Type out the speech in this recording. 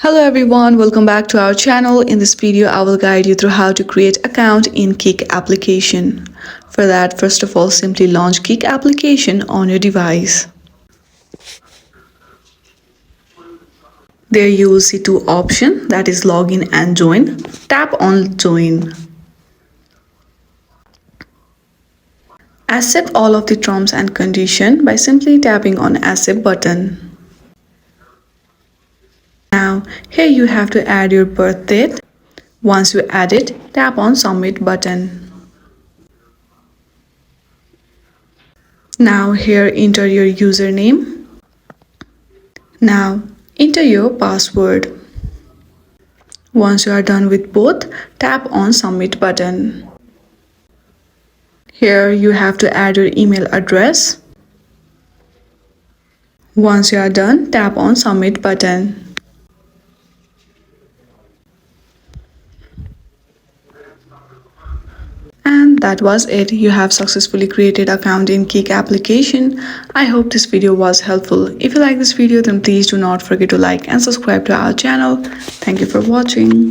Hello everyone, welcome back to our channel. In this video, I will guide you through how to create account in Kik application. For that, first of all, simply launch Kik application on your device. There you will see two options, that is login and join. Tap on join. Accept all of the terms and conditions by simply tapping on accept button. Now, here you have to add your birth date. Once you add it, tap on submit button. Now here enter your username. Now enter your password. Once you are done with both, tap on submit button. Here you have to add your email address. Once you are done, tap on submit button. And that was it. You have successfully created account in Kik application. I hope this video was helpful. If you like this video, then please do not forget to like and subscribe to our channel. Thank you for watching.